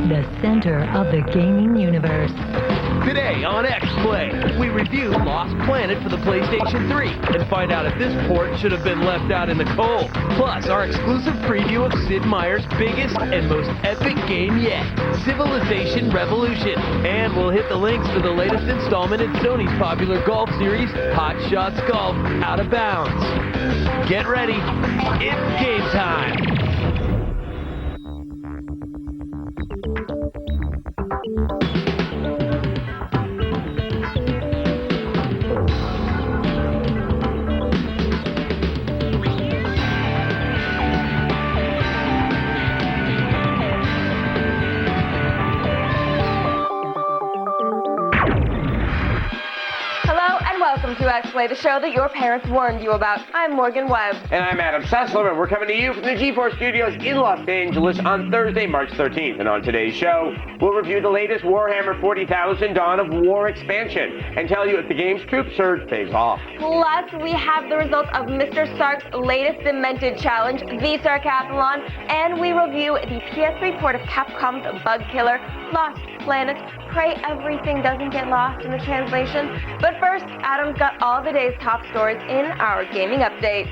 the center of the gaming universe. Today on X-Play, we review Lost Planet for the PlayStation 3 and find out if this port should have been left out in the cold. Plus, our exclusive preview of Sid Meier's biggest and most epic game yet, Civilization Revolution. And we'll hit the links to the latest installment in Sony's popular golf series, Hot Shots Golf Out of Bounds. Get ready, it's game time! Welcome to X-Play, the show that your parents warned you about. I'm Morgan Webb. And I'm Adam Sessler, and we're coming to you from the G4 Studios in Los Angeles on Thursday, March 13th. And on today's show, we'll review the latest Warhammer 40,000 Dawn of War expansion and tell you if the game's troop surge pays off. Plus, we have the results of Mr. Stark's latest Demented Challenge, the Sarcathlon, and we review the PS3 port of Capcom's Bug Killer, Lost Planet. Pray everything doesn't get lost in the translation. But first, Adam's got all the day's top stories in our gaming update.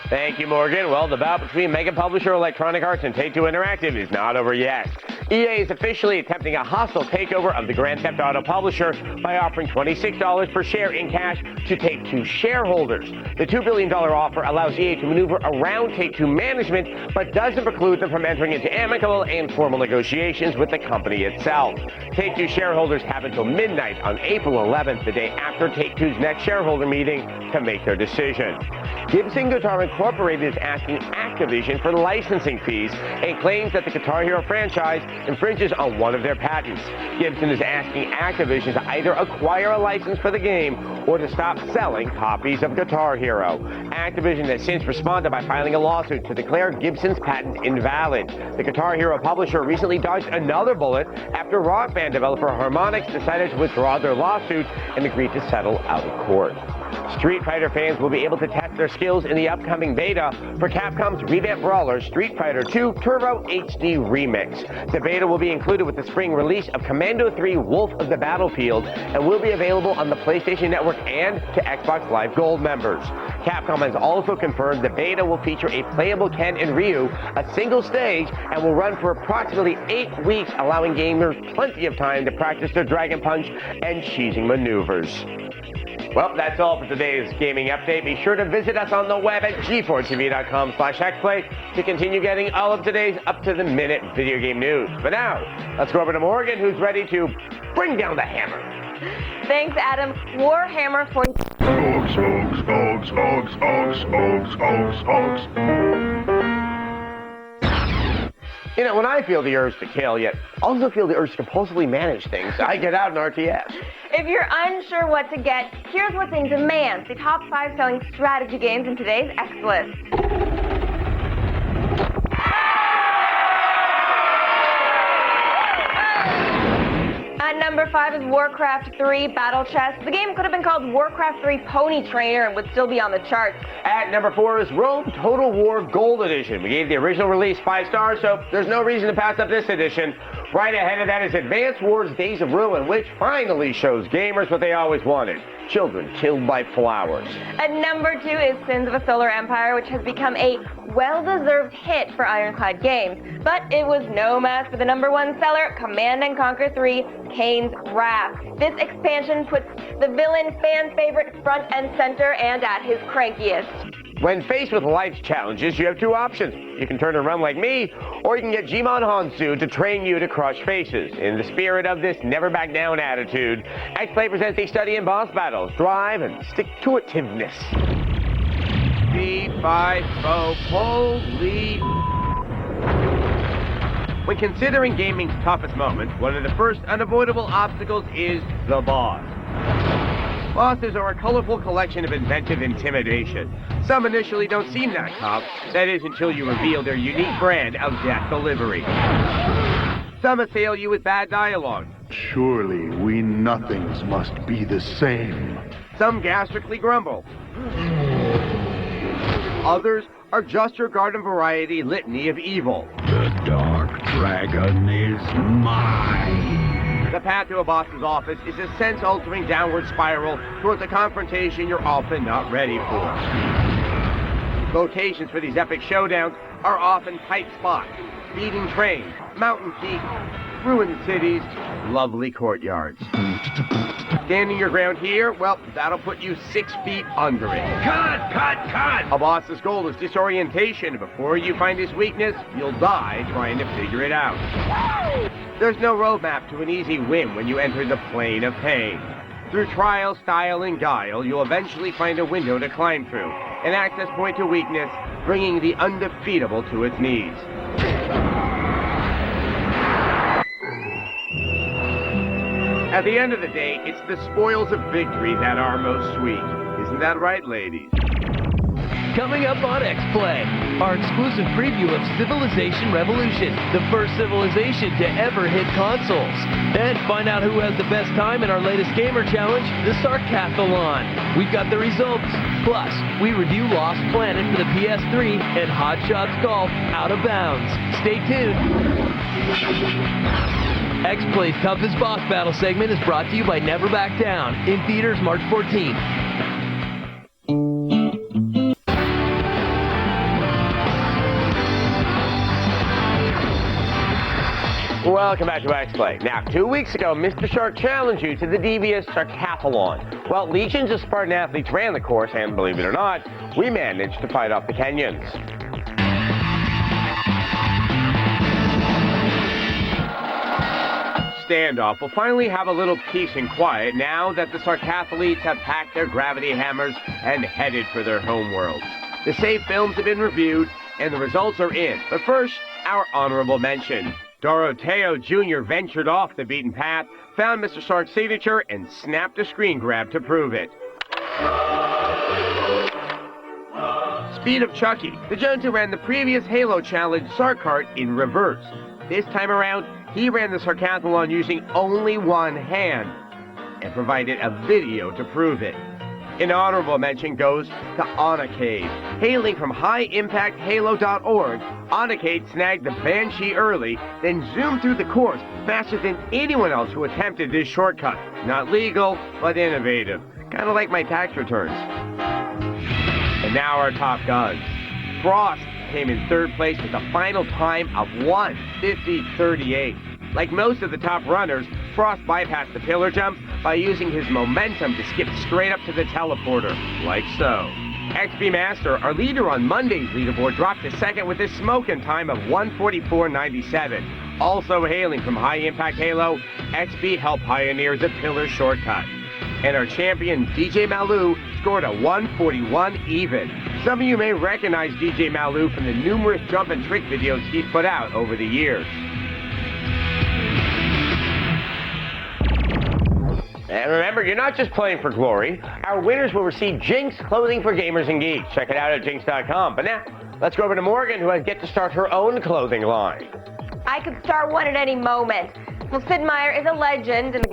Thank you, Morgan. Well, the bout between mega publisher Electronic Arts and Take-Two Interactive is not over yet. EA is officially attempting a hostile takeover of the Grand Theft Auto publisher by offering $26 per share in cash to Take-Two shareholders. The $2 billion offer allows EA to maneuver around Take-Two management, but doesn't preclude them from entering into amicable and formal negotiations with the company itself. Take-Two shareholders have until midnight on April 11th, the day after Take-Two's next shareholder meeting, to make their decision. Gibson Guitar Incorporated is asking Activision for licensing fees and claims that the Guitar Hero franchise infringes on one of their patents. Gibson is asking Activision to either acquire a license for the game or to stop selling copies of Guitar Hero. Activision has since responded by filing a lawsuit to declare Gibson's patent invalid. The Guitar Hero publisher recently dodged another bullet after Rock Band developer Harmonix decided to withdraw their lawsuit and agreed to settle out of court. Street Fighter fans will be able to test their skills in the upcoming beta for Capcom's revamped brawler Street Fighter II Turbo HD Remix. The beta will be included with the spring release of Commando 3 Wolf of the Battlefield and will be available on the PlayStation Network and to Xbox Live Gold members. Capcom has also confirmed the beta will feature a playable Ken and Ryu, a single stage, and will run for approximately 8 weeks, allowing gamers plenty of time to practice their Dragon Punch and cheesing maneuvers. Well, that's all for today's gaming update. Be sure to visit us on the web at g4tv.com/xplay to continue getting all of today's up-to-the-minute video game news. But now, let's go over to Morgan, who's ready to bring down the hammer. Thanks, Adam. Warhammer 40... You know, when I feel the urge to kill, yet also feel the urge to compulsively manage things, I get out an RTS. If you're unsure what to get, here's what's in demand, the top 5 selling strategy games in today's X list. At number 5 is Warcraft 3 Battle Chess. The game could have been called Warcraft 3 Pony Trainer and would still be on the charts. At number 4 is Rome Total War Gold Edition. We gave the original release 5 stars, so there's no reason to pass up this edition. Right ahead of that is Advance Wars Days of Ruin, which finally shows gamers what they always wanted. Children killed by flowers. At number 2 is Sins of a Solar Empire, which has become a well-deserved hit for Ironclad Games. But it was no match for the number 1 seller, Command & Conquer 3, Kane's Wrath. This expansion puts the villain fan favorite front and center and at his crankiest. When faced with life's challenges, you have 2 options. You can turn and run like me, or you can get Jimon Hansu to train you to crush faces. In the spirit of this never-back-down attitude, X-Play presents a study in boss battles, drive, and stick-to-itiveness. D5 holy... When considering gaming's toughest moments, one of the first unavoidable obstacles is the boss. Bosses are a colorful collection of inventive intimidation. Some initially don't seem that tough, that is until you reveal their unique brand of death delivery. Some assail you with bad dialogue. Surely we nothings must be the same. Some gastrically grumble. Others are just your garden variety litany of evil. The dark dragon is mine. The path to a boss's office is a sense-altering downward spiral towards a confrontation you're often not ready for. Locations for these epic showdowns are often tight spots, speeding trains, mountain peaks, ruined cities, lovely courtyards. Standing your ground here, well, that'll put you 6 feet under it. Cut! A boss's goal is disorientation. Before you find his weakness, you'll die trying to figure it out. There's no roadmap to an easy win when you enter the plane of pain. Through trial, style, and guile, you'll eventually find a window to climb through, an access point to weakness, bringing the undefeatable to its knees. At the end of the day, it's the spoils of victory that are most sweet. Isn't that right, ladies? Coming up on X-Play, our exclusive preview of Civilization Revolution, the first civilization to ever hit consoles. And find out who has the best time in our latest gamer challenge, the Sarcathlon. We've got the results. Plus, we review Lost Planet for the PS3 and Hot Shots Golf Out of Bounds. Stay tuned. X-Play's toughest boss battle segment is brought to you by Never Back Down, in theaters March 14th. Welcome back to X-Play. Now, 2 weeks ago, Mr. Shark challenged you to the devious Sarcathlon. Well, legions of Spartan athletes ran the course, and believe it or not, we managed to fight off the Kenyans. Standoff will finally have a little peace and quiet now that the Sarcathletes have packed their gravity hammers and headed for their homeworlds. The saved films have been reviewed, and the results are in. But first, our honorable mention. Doroteo Jr. ventured off the beaten path, found Mr. Sark's signature, and snapped a screen grab to prove it. Speed of Chucky, the Jones who ran the previous Halo Challenge Sarkart in reverse. This time around, he ran the Sarcathlon using only one hand and provided a video to prove it. An honorable mention goes to Anacade. Hailing from highimpacthalo.org, Anacade snagged the Banshee early, then zoomed through the course faster than anyone else who attempted this shortcut. Not legal, but innovative. Kind of like my tax returns. And now our top guns. Frost came in third place with a final time of 1:50.38. Like most of the top runners, Frost bypassed the pillar jump by using his momentum to skip straight up to the teleporter, like so. XP Master, our leader on Monday's leaderboard, dropped to second with a smoking time of 1:44.97. Also hailing from High Impact Halo, XP helped pioneer the pillar shortcut. And our champion, DJ Malou, scored a 1:41 even. Some of you may recognize DJ Malou from the numerous jump and trick videos he's put out over the years. And remember, you're not just playing for glory. Our winners will receive Jinx clothing for gamers and geeks. Check it out at jinx.com. But now, let's go over to Morgan, who has yet to start her own clothing line. I could start one at any moment. Well, Sid Meier is a legend.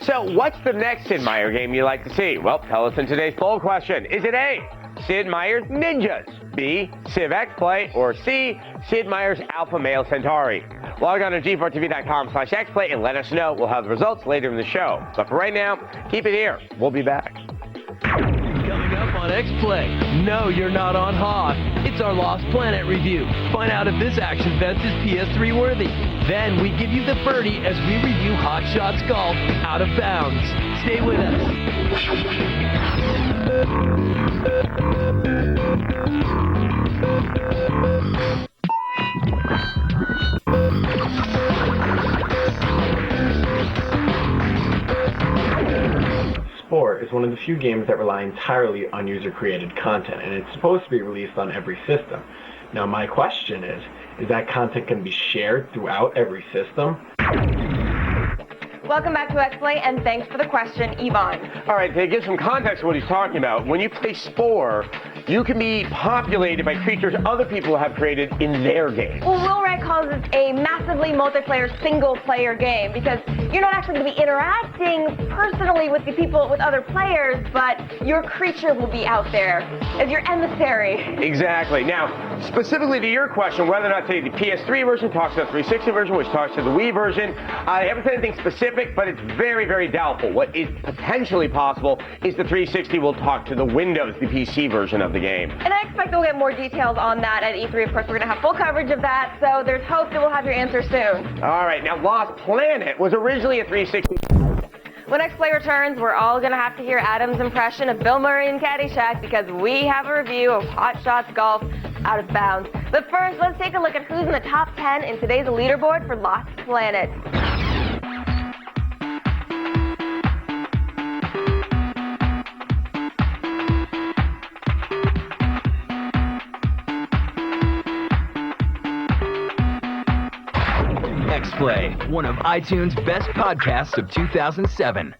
So, what's the next Sid Meier game you'd like to see? Well, tell us in today's poll question. Is it A, Sid Meier's Ninjas, B, Civ X-Play, or C, Sid Meier's Alpha Male Centauri? Log on to g4tv.com/xplay and let us know. We'll have the results later in the show. But for right now, keep it here. We'll be back. Coming up on X-Play, no, you're not on Hoth. It's our Lost Planet review. Find out if this action fence is PS3 worthy. Then we give you the birdie as we review Hot Shots Golf Out of Bounds. Stay with us. Sport is one of the few games that rely entirely on user-created content, and it's supposed to be released on every system. Now my question is that content going to be shared throughout every system? Welcome back to X-Play, and thanks for the question, ENunn. All right, to give some context to what he's talking about, when you play Spore, you can be populated by creatures other people have created in their game. Well, Willwright calls this a massively multiplayer, single-player game because you're not actually going to be interacting personally with the people, with other players, but your creature will be out there as your emissary. Exactly. Now, specifically to your question, whether or not today the PS3 version talks to the 360 version, which talks to the Wii version, I haven't said anything specific, but it's very, very doubtful. What is potentially possible is the 360 will talk to the Windows, the PC version of the game. And I expect we'll get more details on that at E3. Of course, we're going to have full coverage of that, so there's hope that we'll have your answer soon. All right. Now, Lost Planet was originally a 360. When X-Play returns, we're all going to have to hear Adam's impression of Bill Murray in Caddyshack because we have a review of Hot Shots Golf Out of Bounds. But first, let's take a look at who's in the top 10 in today's leaderboard for Lost Planet. X-Play, one of iTunes' best podcasts of 2007.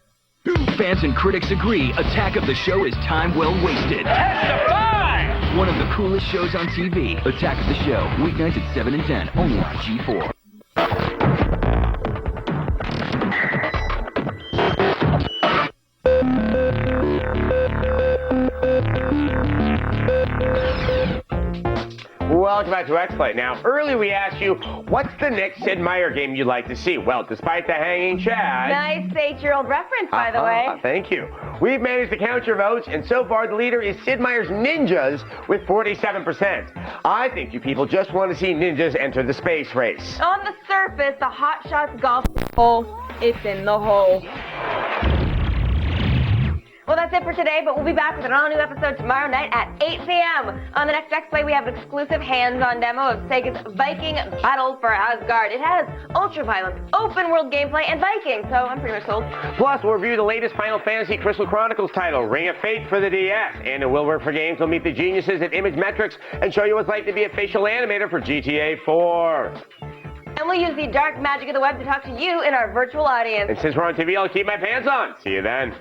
Fans and critics agree Attack of the Show is time well wasted. Testify! One of the coolest shows on TV. Attack of the Show, weeknights at 7 and 10, only on G4. Welcome back to X-Play. Now, earlier we asked you, what's the next Sid Meier game you'd like to see? Well, despite the hanging Chad... Nice 8-year-old reference, by the way. Thank you. We've managed to count your votes, and so far the leader is Sid Meier's Ninjas with 47%. I think you people just want to see ninjas enter the space race. On the surface, the Hot Shots Golf hole, it's in the hole. Well, that's it for today, but we'll be back with an all-new episode tomorrow night at 8 p.m. On the next X-Play, we have an exclusive hands-on demo of Sega's Viking Battle for Asgard. It has ultra-violent, open-world gameplay and Vikings, so I'm pretty much sold. Plus, we'll review the latest Final Fantasy Crystal Chronicles title, Ring of Fate for the DS. And it will work for games. We'll meet the geniuses at Image Metrics and show you what it's like to be a facial animator for GTA 4. And we'll use the dark magic of the web to talk to you in our virtual audience. And since we're on TV, I'll keep my pants on. See you then.